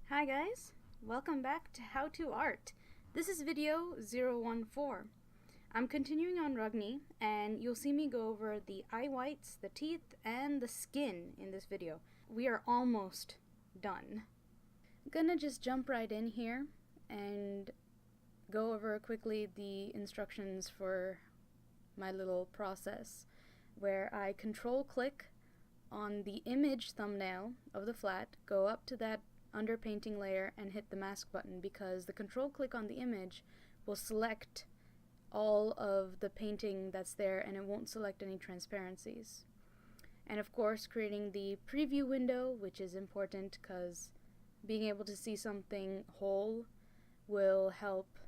Hi guys, welcome back to How to Art. This is video 014. I'm continuing on Rugni, and you'll see me go over the eye whites, the teeth, and the skin in this video. We are almost done. I'm gonna just jump right in here and go over quickly the instructions for my little process, where I control click on the image thumbnail of the flat, go up to that underpainting layer and hit the mask button, because the control click on the image will select all of the painting that's there and it won't select any transparencies. And of course, creating the preview window, which is important because being able to see something whole will help,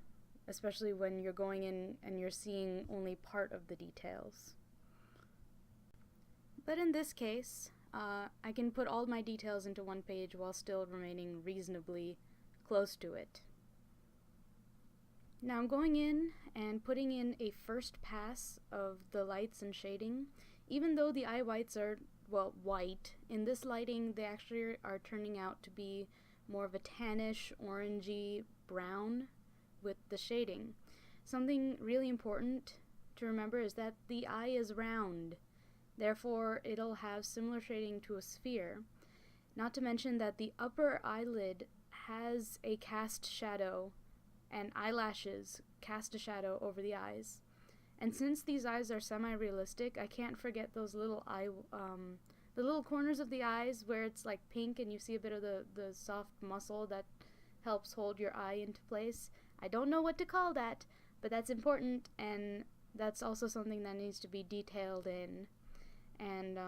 especially when you're going in and you're seeing only part of the details. But in this case, I can put all my details into one page while still remaining reasonably close to it. Now I'm going in and putting in a first pass of the lights and shading. Even though the eye whites are, well, white, in this lighting they actually are turning out to be more of a tannish, orangey brown with the shading. Something really important to remember is that the eye is round. Therefore, it'll have similar shading to a sphere. Not to mention that the upper eyelid has a cast shadow, and eyelashes cast a shadow over the eyes. And since these eyes are semi-realistic, I can't forget those little the little corners of the eyes where it's like pink and you see a bit of the soft muscle that helps hold your eye into place. I don't know what to call that, but that's important, and that's also something that needs to be detailed in. And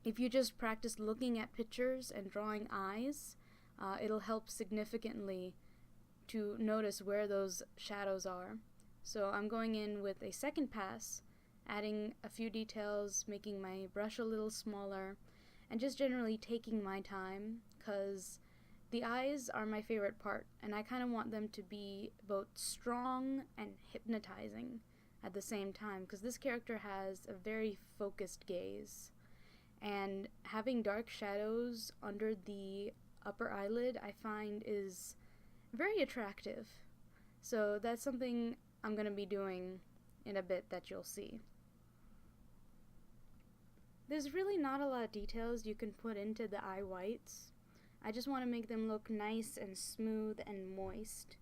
if you just practice looking at pictures and drawing eyes, it'll help significantly to notice where those shadows are. So I'm going in with a second pass, adding a few details, making my brush a little smaller, and just generally taking my time, because the eyes are my favorite part, and I kind of want them to be both strong and hypnotizing at the same time, because this character has a very focused gaze, and having dark shadows under the upper eyelid I find is very attractive. So that's something I'm going to be doing in a bit that you'll see. There's really not a lot of details you can put into the eye whites. I just want to make them look nice and smooth and moist.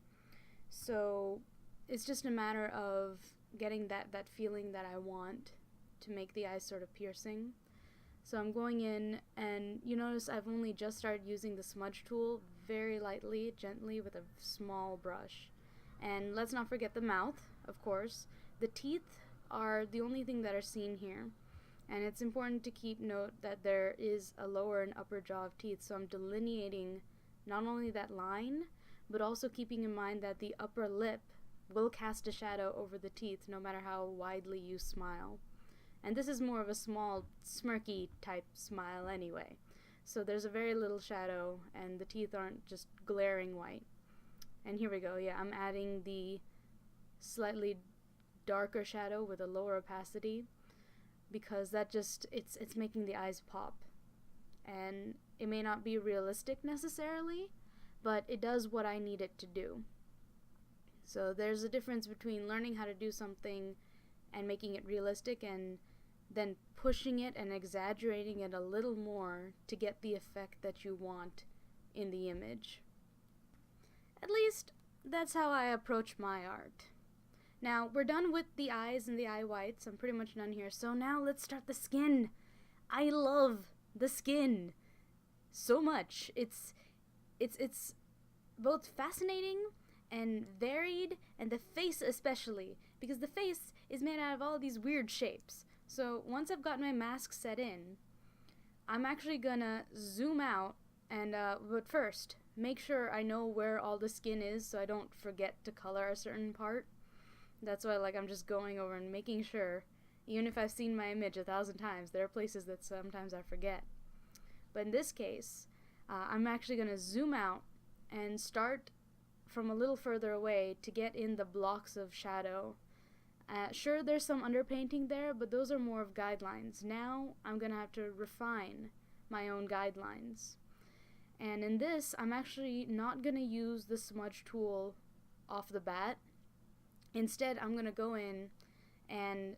So it's just a matter of getting that feeling that I want to make the eyes sort of piercing. So I'm going in, and you notice I've only just started using the smudge tool very lightly, gently, with a small brush. And let's not forget the mouth, of course. The teeth are the only thing that are seen here, and it's important to keep note that there is a lower and upper jaw of teeth, so I'm delineating not only that line, but also keeping in mind that the upper lip will cast a shadow over the teeth no matter how widely you smile. And this is more of a small, smirky type smile anyway. So there's a very little shadow, and the teeth aren't just glaring white. And here we go, yeah, I'm adding the slightly darker shadow with a lower opacity, because that just, it's making the eyes pop. And it may not be realistic necessarily, but it does what I need it to do. So there's a difference between learning how to do something and making it realistic, and then pushing it and exaggerating it a little more to get the effect that you want in the image. At least, that's how I approach my art. Now, we're done with the eyes and the eye whites. I'm pretty much done here. So now let's start the skin. I love the skin so much. It's both fascinating and varied, and the face especially, because the face is made out of all these weird shapes. So once I've got my mask set in, I'm actually gonna zoom out, and but first, make sure I know where all the skin is so I don't forget to color a certain part. That's why, like, I'm just going over and making sure, even if I've seen my image 1,000 times, there are places that sometimes I forget. But in this case, I'm actually gonna zoom out and start from a little further away to get in the blocks of shadow. Sure, there's some underpainting there, but those are more of guidelines. Now I'm gonna have to refine my own guidelines. And in this, I'm actually not going to use the smudge tool off the bat. Instead, I'm going to go in and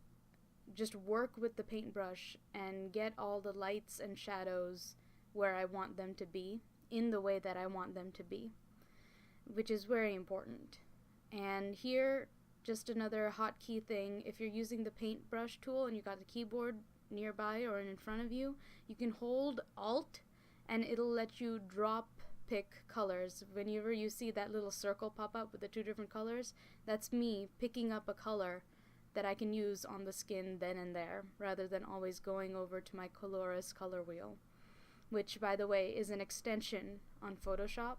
just work with the paintbrush and get all the lights and shadows where I want them to be, in the way that I want them to be, which is very important. And here, just another hotkey thing, if you're using the paintbrush tool and you got the keyboard nearby or in front of you, you can hold Alt and it'll let you drop pick colors. Whenever you see that little circle pop up with the 2 different colors, that's me picking up a color that I can use on the skin then and there, rather than always going over to my Coloris color wheel, which, by the way, is an extension on Photoshop,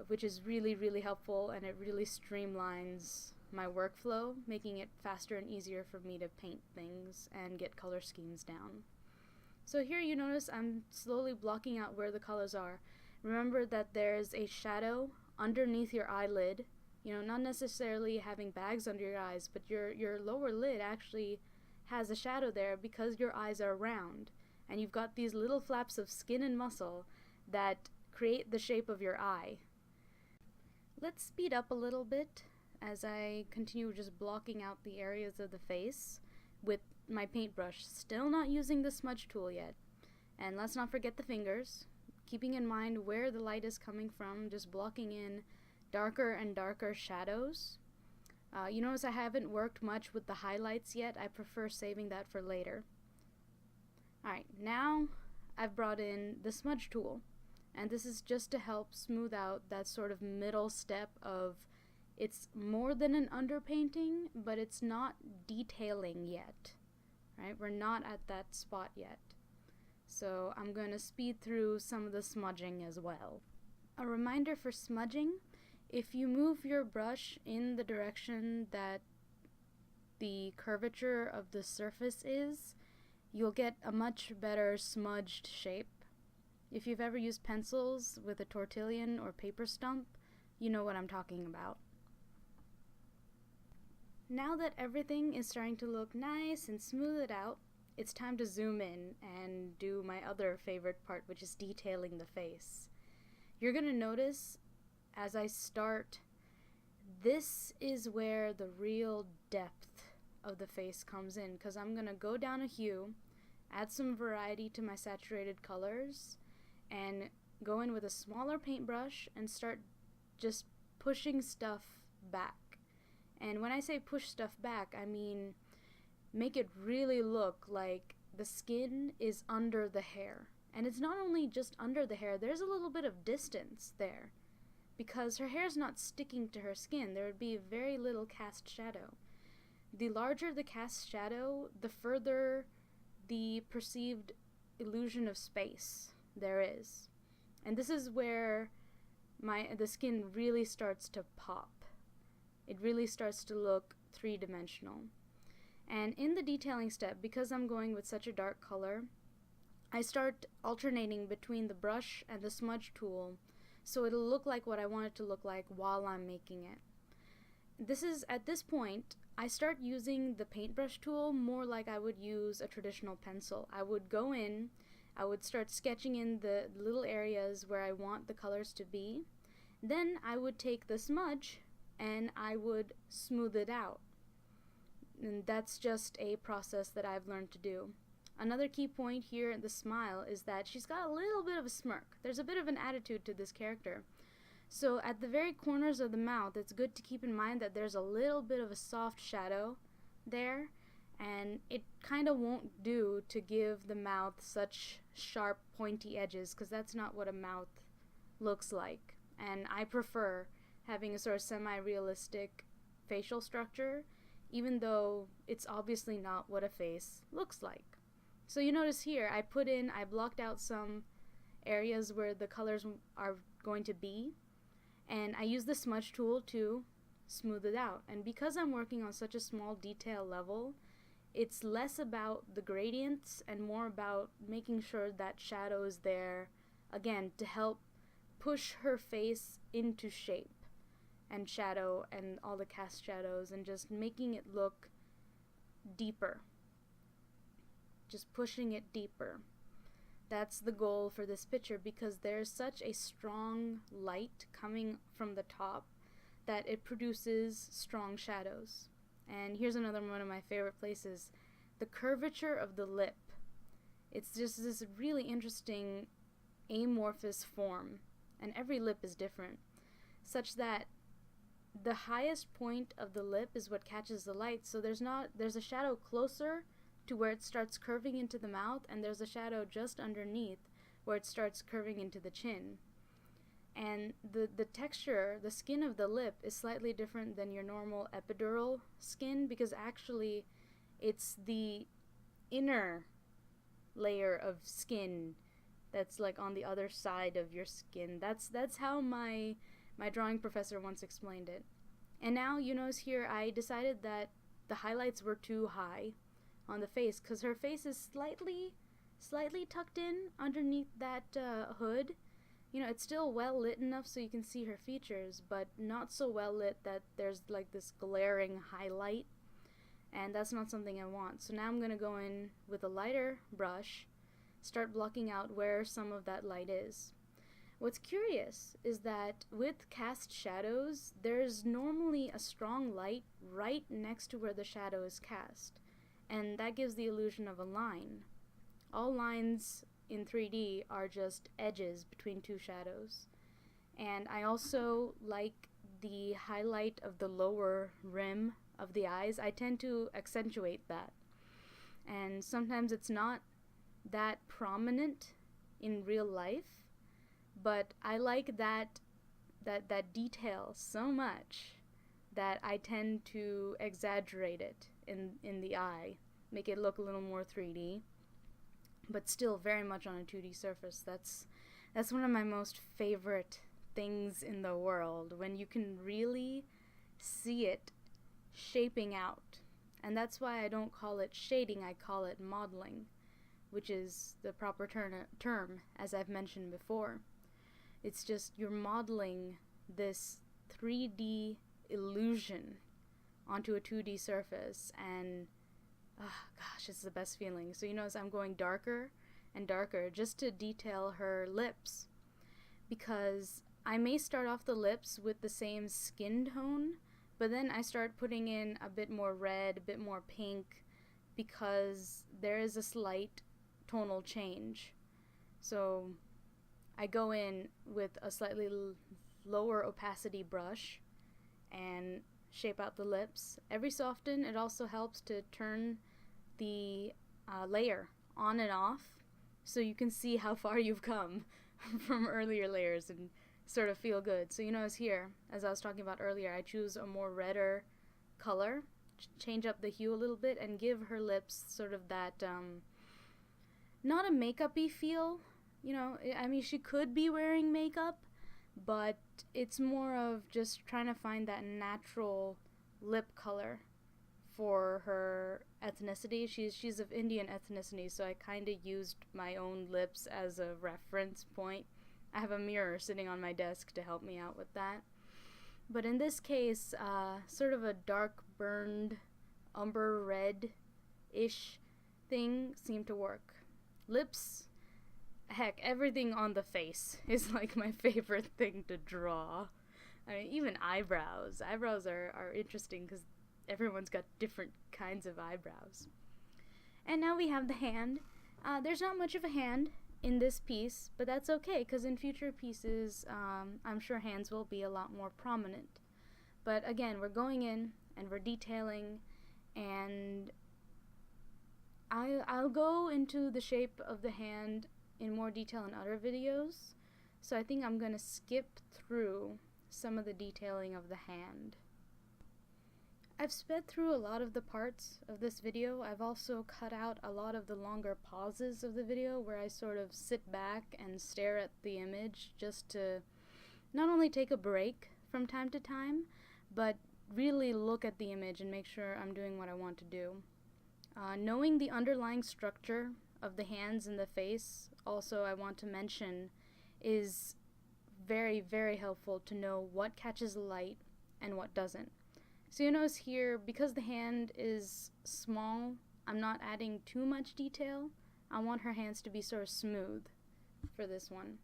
which is really, really helpful, and it really streamlines my workflow, making it faster and easier for me to paint things and get color schemes down. So here you notice I'm slowly blocking out where the colors are. Remember that there's a shadow underneath your eyelid, you know, not necessarily having bags under your eyes, but your lower lid actually has a shadow there because your eyes are round, and you've got these little flaps of skin and muscle that create the shape of your eye. Let's speed up a little bit as I continue just blocking out the areas of the face with my paintbrush, still not using the smudge tool yet. And let's not forget the fingers, keeping in mind where the light is coming from, just blocking in darker and darker shadows. You notice I haven't worked much with the highlights yet. I prefer saving that for later. Alright, now I've brought in the smudge tool, and this is just to help smooth out that sort of middle step of, it's more than an underpainting, but it's not detailing yet. Right? We're not at that spot yet. So I'm going to speed through some of the smudging as well. A reminder for smudging: if you move your brush in the direction that the curvature of the surface is, you'll get a much better smudged shape. If you've ever used pencils with a tortillon or paper stump, you know what I'm talking about. Now that everything is starting to look nice and smoothed out, it's time to zoom in and do my other favorite part, which is detailing the face. You're going to notice as I start, this is where the real depth of the face comes in, because I'm going to go down a hue, add some variety to my saturated colors, and go in with a smaller paintbrush and start just pushing stuff back. And when I say push stuff back, I mean make it really look like the skin is under the hair. And it's not only just under the hair, there's a little bit of distance there, because her hair's not sticking to her skin. There would be very little cast shadow. The larger the cast shadow, the further the perceived illusion of space there is. And this is where the skin really starts to pop. It really starts to look three-dimensional. And in the detailing step, because I'm going with such a dark color, I start alternating between the brush and the smudge tool, so it'll look like what I want it to look like while I'm making it. At this point, I start using the paintbrush tool more like I would use a traditional pencil. I would go in, I would start sketching in the little areas where I want the colors to be. Then I would take the smudge and I would smooth it out. And that's just a process that I've learned to do. Another key point here in the smile is that she's got a little bit of a smirk. There's a bit of an attitude to this character. So at the very corners of the mouth, it's good to keep in mind that there's a little bit of a soft shadow there, and it kind of won't do to give the mouth such sharp, pointy edges, because that's not what a mouth looks like. And I prefer having a sort of semi-realistic facial structure, even though it's obviously not what a face looks like. So you notice here, I blocked out some areas where the colors are going to be, and I use the smudge tool to smooth it out. And because I'm working on such a small detail level, it's less about the gradients and more about making sure that shadow is there, again, to help push her face into shape and shadow and all the cast shadows, and just making it look deeper. Just pushing it deeper. That's the goal for this picture, because there's such a strong light coming from the top that it produces strong shadows. And here's another one of my favorite places, the curvature of the lip. It's just this really interesting amorphous form, and every lip is different, such that the highest point of the lip is what catches the light. So there's a shadow closer to where it starts curving into the mouth, and there's a shadow just underneath where it starts curving into the chin. And the texture, the skin of the lip is slightly different than your normal epidural skin, because actually it's the inner layer of skin that's like on the other side of your skin. That's how my drawing professor once explained it. And now, you notice here, I decided that the highlights were too high on the face, because her face is slightly tucked in underneath that hood. You know, it's still well lit enough so you can see her features, but not so well lit that there's like this glaring highlight, and that's not something I want. So now I'm going to go in with a lighter brush, start blocking out where some of that light is. What's curious is that with cast shadows, there's normally a strong light right next to where the shadow is cast, and that gives the illusion of a line. All lines in 3D are just edges between two shadows. And I also like the highlight of the lower rim of the eyes. I tend to accentuate that. And sometimes it's not that prominent in real life, but I like that detail so much that I tend to exaggerate it in the eye, make it look a little more 3D, but still very much on a 2D surface. That's one of my most favorite things in the world, when you can really see it shaping out. And that's why I don't call it shading, I call it modeling, which is the proper term, as I've mentioned before. It's just you're modeling this 3D illusion onto a 2D surface, and gosh, it's the best feeling. So you notice I'm going darker and darker just to detail her lips, because I may start off the lips with the same skin tone, but then I start putting in a bit more red, a bit more pink, because there is a slight tonal change. So I go in with a slightly lower opacity brush and shape out the lips. Every so often, it also helps to turn the layer on and off so you can see how far you've come from earlier layers and sort of feel good. So you notice here, as I was talking about earlier, I choose a more redder color, change up the hue a little bit, and give her lips sort of that, not a makeup-y feel. You know, I mean, she could be wearing makeup, but it's more of just trying to find that natural lip color for her ethnicity. She's of Indian ethnicity, so I kind of used my own lips as a reference point. I have a mirror sitting on my desk to help me out with that. But in this case, sort of a dark burned umber red-ish thing seemed to work. Lips, heck, everything on the face is like my favorite thing to draw. I mean, even eyebrows. Eyebrows are interesting because everyone's got different kinds of eyebrows. And now we have the hand. There's not much of a hand in this piece, but that's okay, because in future pieces, I'm sure hands will be a lot more prominent. But again, we're going in and we're detailing, and I'll go into the shape of the hand in more detail in other videos, so I think I'm going to skip through some of the detailing of the hand. I've sped through a lot of the parts of this video. I've also cut out a lot of the longer pauses of the video where I sort of sit back and stare at the image just to not only take a break from time to time, but really look at the image and make sure I'm doing what I want to do. Knowing the underlying structure of the hands and the face, also I want to mention, is very, very helpful to know what catches light and what doesn't. So you notice here, because the hand is small, I'm not adding too much detail. I want her hands to be sort of smooth for this one.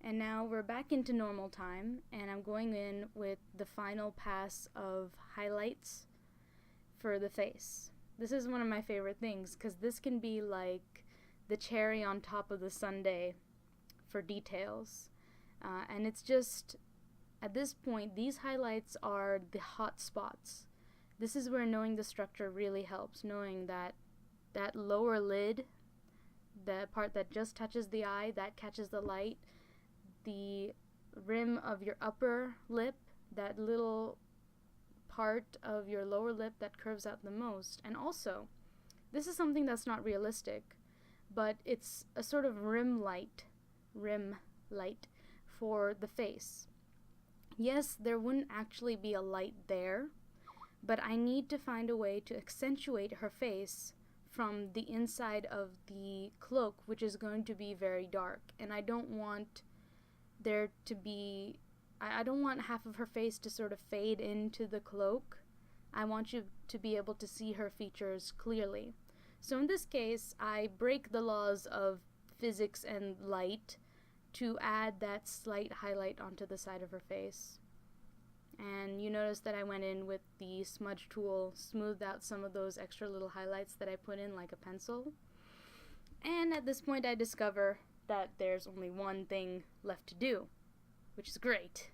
And now we're back into normal time, and I'm going in with the final pass of highlights for the face. This is one of my favorite things, because this can be like the cherry on top of the sundae for details. And it's just, at this point, these highlights are the hot spots. This is where knowing the structure really helps, knowing that that lower lid, the part that just touches the eye, that catches the light, the rim of your upper lip, that little part of your lower lip that curves out the most. And also, this is something that's not realistic, but it's a sort of rim light for the face. Yes, there wouldn't actually be a light there, but I need to find a way to accentuate her face from the inside of the cloak, which is going to be very dark. And I don't want there to be, I don't want half of her face to sort of fade into the cloak. I want you to be able to see her features clearly. So in this case, I break the laws of physics and light to add that slight highlight onto the side of her face. And you notice that I went in with the smudge tool, smoothed out some of those extra little highlights that I put in like a pencil. And at this point I discover that there's only one thing left to do, which is great.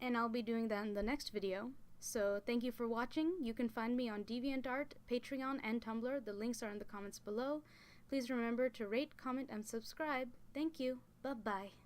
And I'll be doing that in the next video. So thank you for watching. You can find me on Deviantart, Patreon, and Tumblr. The links are in the comments below. Please remember to rate, comment, and subscribe. Thank you. Bye-bye.